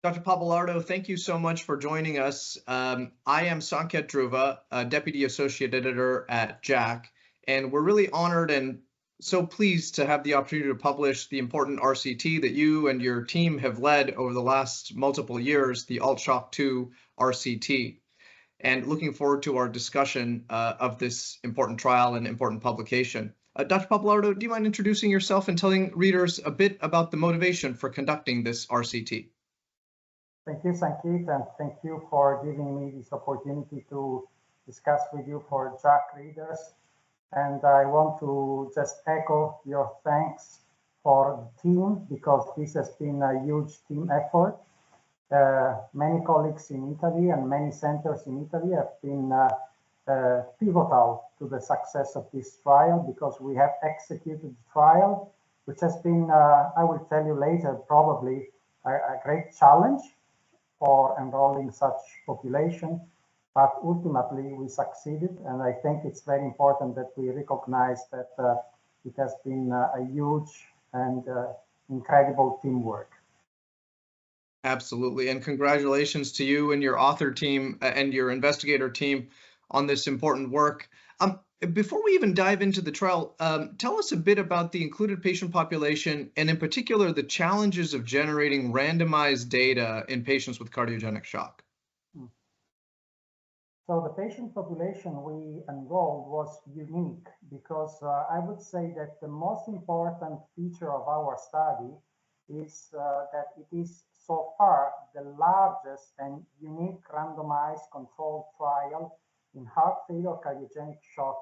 Dr. Pappalardo, thank you so much for joining us. I am Sanket Dhruva, Deputy Associate Editor at JACC, and we're really honored and so pleased to have the opportunity to publish the important RCT that you and your team have led over the last multiple years, the ALT-SHOCK-2 RCT, and looking forward to our discussion of this important trial and important publication. Dr. Pappalardo, do you mind introducing yourself and telling readers a bit about the motivation for conducting this RCT? Thank you, Sanket, and thank you for giving me this opportunity to discuss with you for JACC readers. And I want to just echo your thanks for the team, because this has been a huge team effort. Many colleagues in Italy and many centers in Italy have been pivotal to the success of this trial, because we have executed the trial, which has been, I will tell you later, probably a great challenge for enrolling such population, but ultimately we succeeded. And I think it's very important that we recognize that it has been a huge and incredible teamwork. Absolutely, and congratulations to you and your author team and your investigator team on this important work. Before we even dive into the trial, tell us a bit about the included patient population, and in particular, the challenges of generating randomized data in patients with cardiogenic shock. So the patient population we enrolled was unique, because I would say that the most important feature of our study is that it is so far the largest and unique randomized controlled trial in heart failure cardiogenic shock,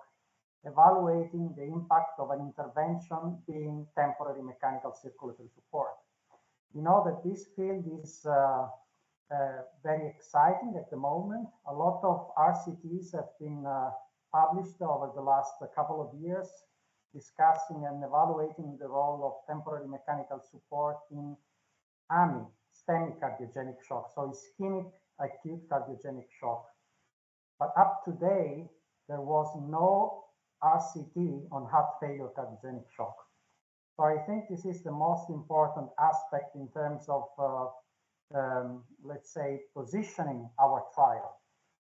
evaluating the impact of an intervention being temporary mechanical circulatory support. You know that this field is very exciting at the moment. A lot of RCTs have been published over the last couple of years, discussing and evaluating the role of temporary mechanical support in AMI, STEMI cardiogenic shock, so ischemic acute cardiogenic shock. But up to date, there was no RCT on heart failure cardiogenic shock. So I think this is the most important aspect in terms of, let's say, positioning our trial.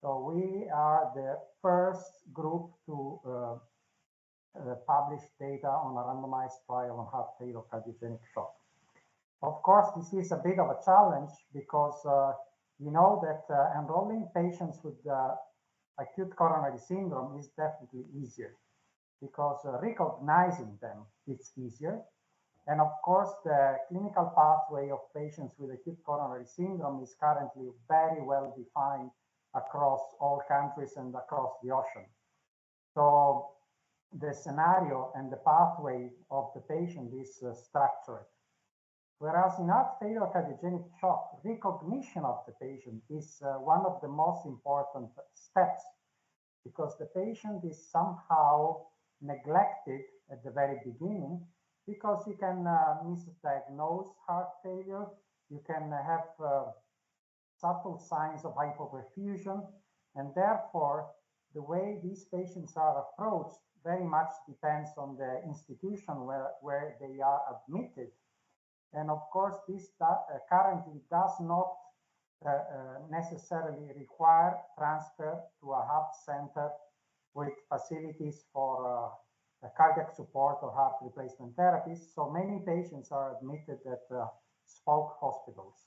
So we are the first group to publish data on a randomized trial on heart failure cardiogenic shock. Of course, this is a bit of a challenge, because you know that enrolling patients with acute coronary syndrome is definitely easier, because recognizing them is easier. And of course, the clinical pathway of patients with acute coronary syndrome is currently very well defined across all countries and across the ocean. So the scenario and the pathway of the patient is structured. Whereas in heart failure cardiogenic shock, recognition of the patient is one of the most important steps, because the patient is somehow neglected at the very beginning, because you can misdiagnose heart failure, you can have subtle signs of hypoperfusion, and therefore the way these patients are approached very much depends on the institution where they are admitted. And of course, this currently does not necessarily require transfer to a hub center with facilities for cardiac support or heart replacement therapies. So many patients are admitted at spoke hospitals.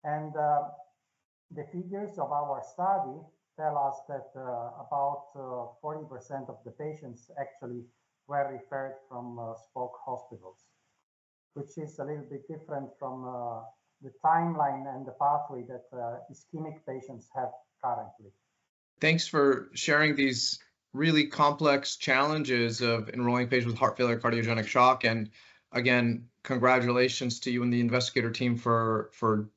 And the figures of our study tell us that about 40% of the patients actually were referred from spoke hospitals, which is a little bit different from the timeline and the pathway that ischemic patients have currently. Thanks for sharing these really complex challenges of enrolling patients with heart failure cardiogenic shock. And again, congratulations to you and the investigator team for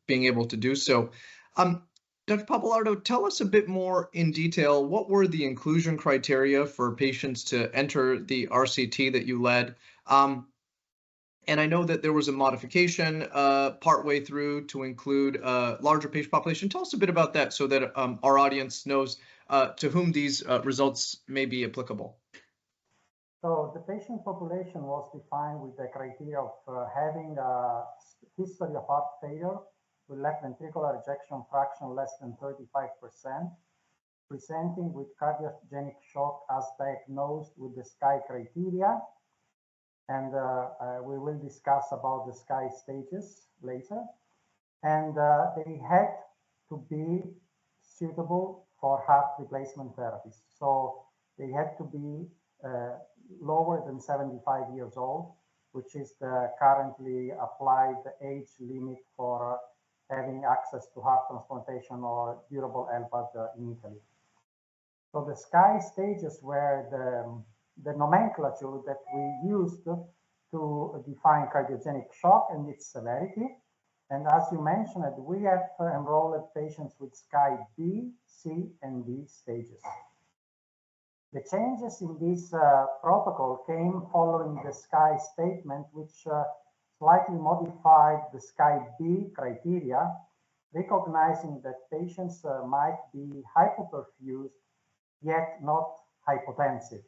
being able to do so. Dr. Pappalardo, tell us a bit more in detail, what were the inclusion criteria for patients to enter the RCT that you led? And I know that there was a modification partway through to include a larger patient population. Tell us a bit about that so that our audience knows to whom these results may be applicable. So the patient population was defined with the criteria of having a history of heart failure with left ventricular ejection fraction less than 35%, presenting with cardiogenic shock as diagnosed with the SCAI criteria. And we will discuss about the SCAI stages later. And they had to be suitable for heart replacement therapies. So they had to be lower than 75 years old, which is the currently applied age limit for having access to heart transplantation or durable LVAD in Italy. So the SCAI stages were the nomenclature that we used to define cardiogenic shock and its severity. And as you mentioned, we have enrolled patients with SCAI B, C, and D stages. The changes in this protocol came following the SCAI statement, which slightly modified the SCAI B criteria, recognizing that patients might be hypoperfused, yet not hypotensive.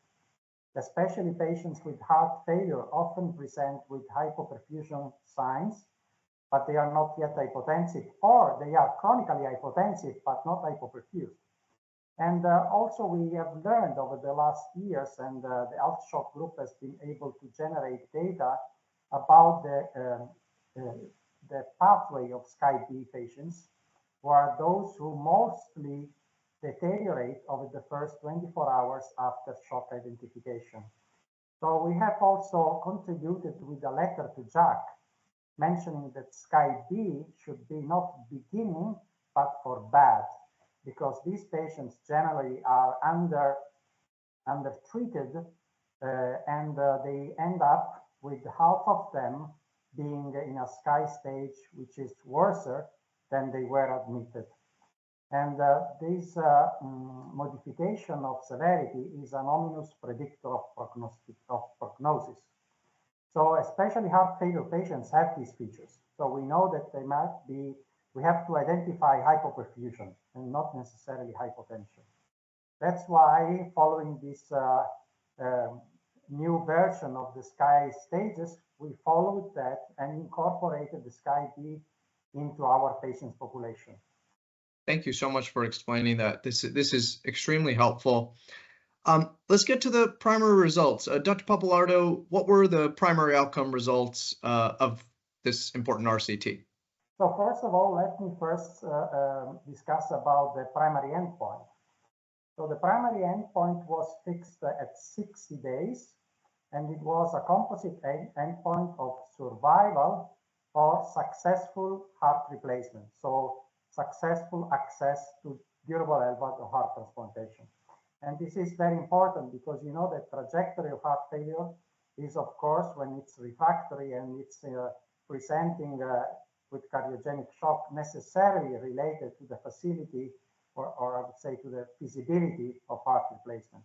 Especially patients with heart failure often present with hypoperfusion signs, but they are not yet hypotensive, or they are chronically hypotensive, but not hypoperfused. And also we have learned over the last years, and the health shock group has been able to generate data about the pathway of SCAI B patients, who are those who mostly deteriorate over the first 24 hours after shock identification. So we have also contributed with a letter to JACC mentioning that SCAI B should be not beginning, but for bad, because these patients generally are undertreated and they end up with half of them being in a SCAI stage, which is worse than they were admitted. And this modification of severity is an ominous predictor of prognosis. So especially heart failure patients have these features. So we know that they might be, we have to identify hypoperfusion and not necessarily hypotension. That's why following this new version of the SCAI stages, we followed that and incorporated the SCAI B into our patients population. Thank you so much for explaining that. This is extremely helpful. Let's get to the primary results. Dr. Pappalardo, what were the primary outcome results of this important RCT? So first of all, let me first discuss about the primary endpoint. So the primary endpoint was fixed at 60 days, and it was a composite endpoint of survival or successful heart replacement. So successful access to durable LVAD or heart transplantation. And this is very important because you know the trajectory of heart failure is, of course, when it's refractory and it's presenting with cardiogenic shock, necessarily related to the facility or I would say to the feasibility of heart replacement.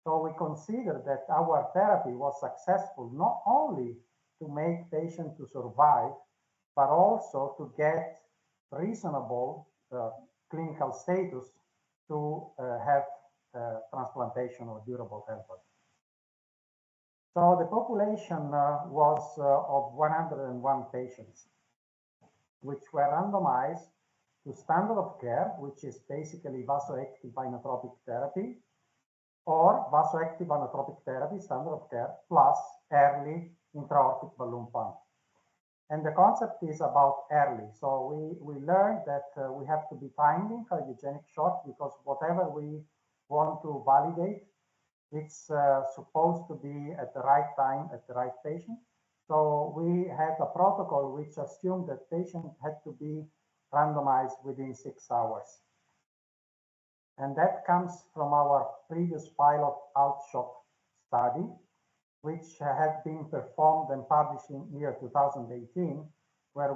So we consider that our therapy was successful not only to make patients to survive, but also to get reasonable clinical status to have transplantation or durable LVAD. So the population was of 101 patients, which were randomized to standard of care, which is basically vasoactive inotropic therapy, or vasoactive inotropic therapy, standard of care, plus early intra-aortic balloon pump. And the concept is about early. So we learned that we have to be timing cardiogenic shock because whatever we want to validate, it's supposed to be at the right time, at the right patient. So we had a protocol which assumed that patient had to be randomized within 6 hours. And that comes from our previous pilot Out-Shock study, which had been performed and published in year 2018, where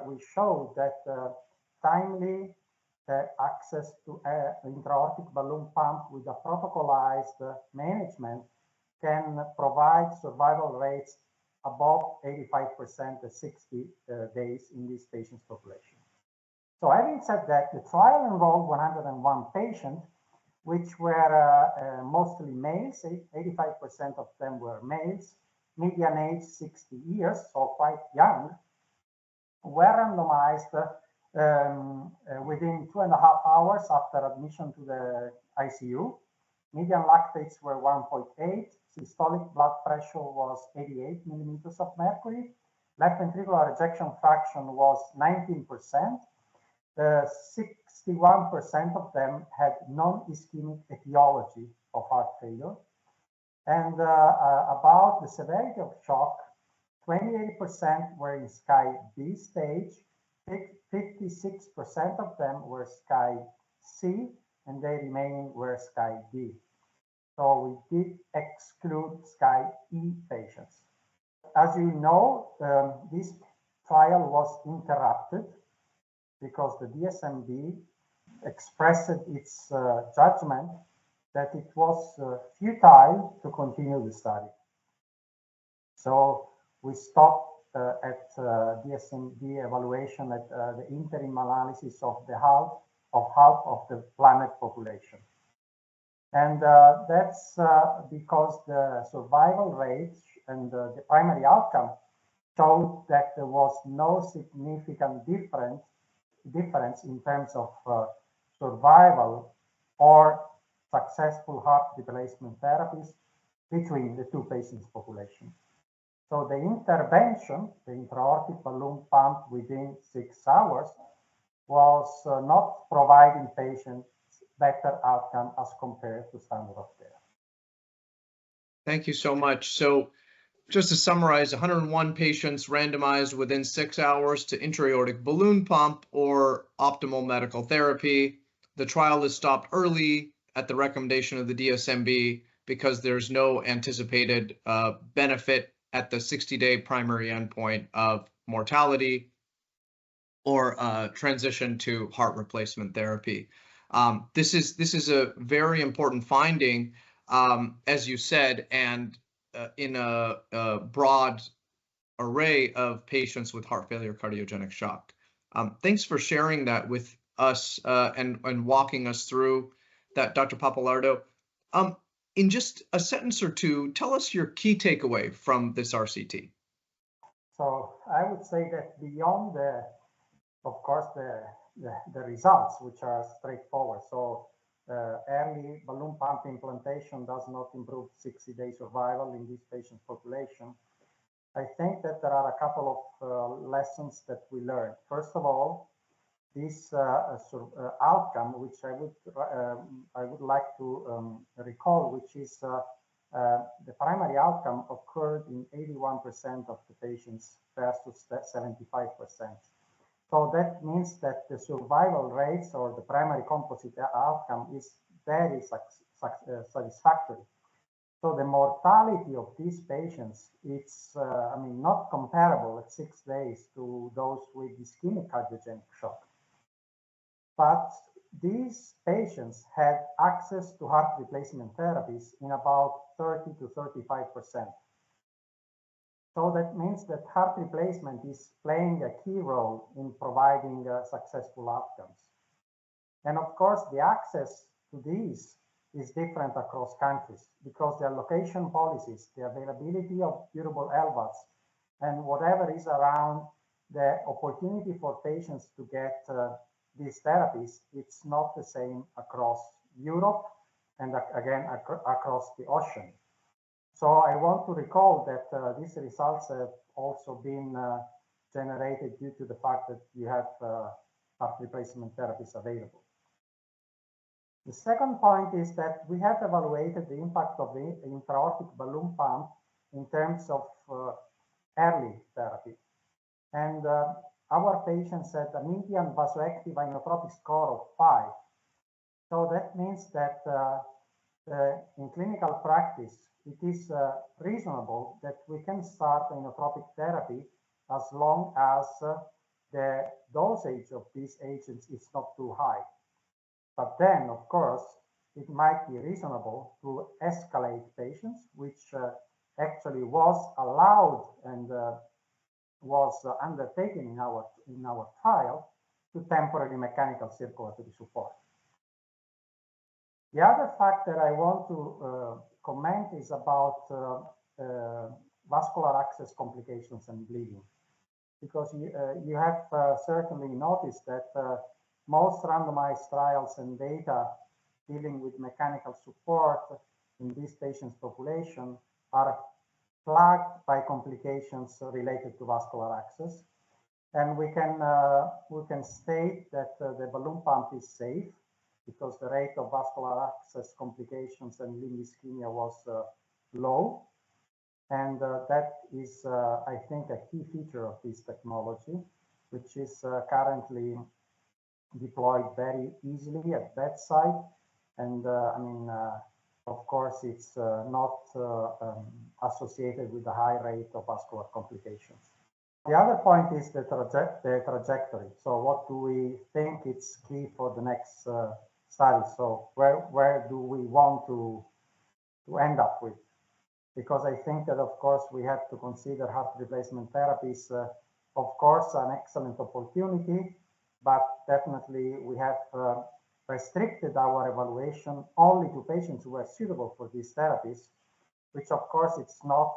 we showed that timely access to intra-aortic balloon pump with a protocolized management can provide survival rates above 85% at 60 days in this patient's population. So having said that, the trial enrolled 101 patients, which were mostly males. 85% of them were males, median age 60 years, so quite young. were randomized within 2.5 hours after admission to the ICU. Median lactates were 1.8. Systolic blood pressure was 88 millimeters of mercury. Left ventricular ejection fraction was 19%. 61% of them had non-ischemic etiology of heart failure. And about the severity of shock, 28% were in Sky B stage, 56% of them were Sky C, and the remaining were Sky D. So we did exclude Sky E patients. As you know, this trial was interrupted because the DSMB expressed its judgment that it was futile to continue the study. So we stopped at DSMB evaluation at the interim analysis of half of the planned population. And that's because the survival rate and the primary outcome showed that there was no significant difference in terms of survival or successful heart replacement therapies between the two patients' population. So the intervention, the intra-aortic balloon pump within 6 hours, was not providing patients better outcome as compared to standard of care. Thank you so much. So just to summarize, 101 patients randomized within 6 hours to intra-aortic balloon pump or optimal medical therapy. The trial is stopped early at the recommendation of the DSMB because there's no anticipated benefit at the 60-day primary endpoint of mortality or transition to heart replacement therapy. This is a very important finding, as you said, and in a broad array of patients with heart failure cardiogenic shock. Thanks for sharing that with us and walking us through that, Dr. Pappalardo. In just a sentence or two, tell us your key takeaway from this RCT. So I would say that beyond of course, the results, which are straightforward. So early balloon pump implantation does not improve 60-day survival in this patient population. I think that there are a couple of lessons that we learned. First of all, this outcome, which I would like to recall, which is the primary outcome occurred in 81% of the patients versus 75%. So that means that the survival rates or the primary composite outcome is very satisfactory. So the mortality of these patients, it's not comparable at 6 days to those with ischemic cardiogenic shock. But these patients had access to heart replacement therapies in about 30 to 35%. So that means that heart replacement is playing a key role in providing successful outcomes. And of course, the access to these is different across countries because the allocation policies, the availability of durable LVADs, and whatever is around the opportunity for patients to get these therapies, it's not the same across Europe and again across the ocean. So I want to recall that these results have also been generated due to the fact that you have heart replacement therapies available. The second point is that we have evaluated the impact of the intra-aortic balloon pump in terms of early therapy. And our patients had a median vasoactive inotropic score of 5. So that means that in clinical practice, it is reasonable that we can start inotropic therapy as long as the dosage of these agents is not too high. But then, of course, it might be reasonable to escalate patients, which actually was allowed and was undertaken in our trial to temporary mechanical circulatory support. The other fact that I want to comment is about vascular access complications and bleeding. because you have certainly noticed that most randomized trials and data dealing with mechanical support in this patient's population are plagued by complications related to vascular access. And we can state that the balloon pump is safe because the rate of vascular access complications and limb ischemia was low. And that is, I think, a key feature of this technology, which is currently deployed very easily at bedside. And of course, it's not associated with a high rate of vascular complications. The other point is the trajectory. So what do we think is key for the next study? So where do we want to end up with? Because I think that, of course, we have to consider heart replacement therapies, of course, an excellent opportunity, but definitely we have restricted our evaluation only to patients who are suitable for these therapies, which, of course, it's not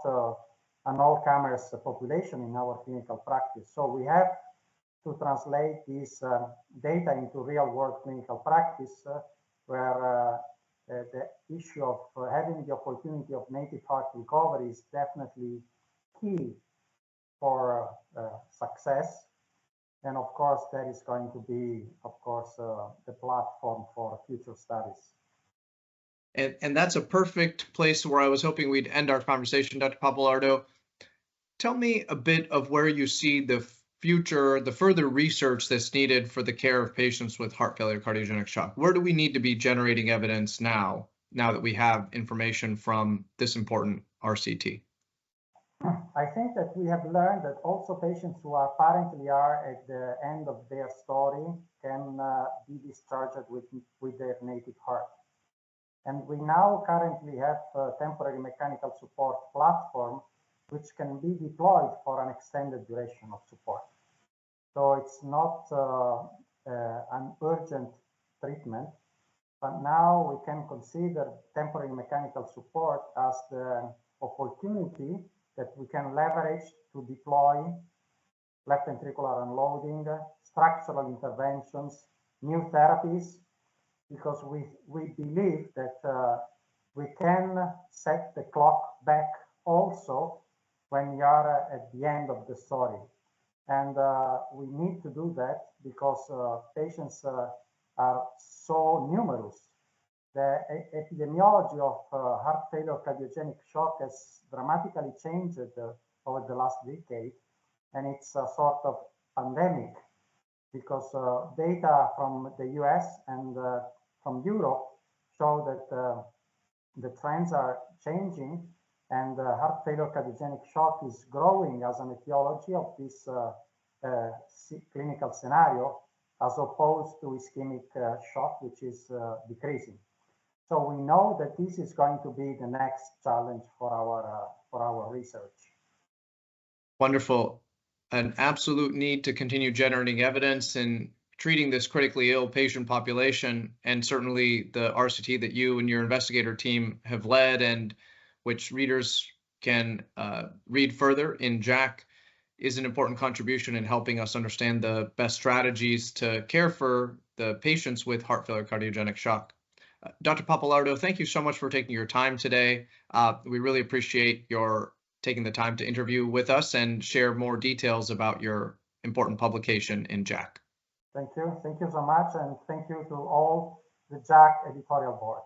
an all-comers population in our clinical practice. So we have to translate this data into real-world clinical practice, where the issue of having the opportunity of native heart recovery is definitely key for success. And of course, that is going to be, of course, the platform for future studies. And that's a perfect place where I was hoping we'd end our conversation, Dr. Pappalardo. Tell me a bit of where you see the future, the further research that's needed for the care of patients with heart failure cardiogenic shock. Where do we need to be generating evidence now that we have information from this important RCT? I think that we have learned that also patients who apparently are at the end of their story can be discharged with their native heart. And we now currently have a temporary mechanical support platform which can be deployed for an extended duration of support. So it's not an urgent treatment, but now we can consider temporary mechanical support as the opportunity that we can leverage to deploy left ventricular unloading, structural interventions, new therapies, because we believe that we can set the clock back also when you are at the end of the story. And we need to do that because patients are so numerous. The epidemiology of heart failure cardiogenic shock has dramatically changed over the last decade, and it's a sort of pandemic because data from the US and from Europe show that the trends are changing, and heart failure cardiogenic shock is growing as an etiology of this clinical scenario, as opposed to ischemic shock, which is decreasing. So we know that this is going to be the next challenge for our research. Wonderful. An absolute need to continue generating evidence and treating this critically ill patient population, and certainly the RCT that you and your investigator team have led, and which readers can read further in JACC, is an important contribution in helping us understand the best strategies to care for the patients with heart failure cardiogenic shock. Dr. Pappalardo, thank you so much for taking your time today. We really appreciate your taking the time to interview with us and share more details about your important publication in JACC. Thank you so much, and thank you to all the JACC editorial board.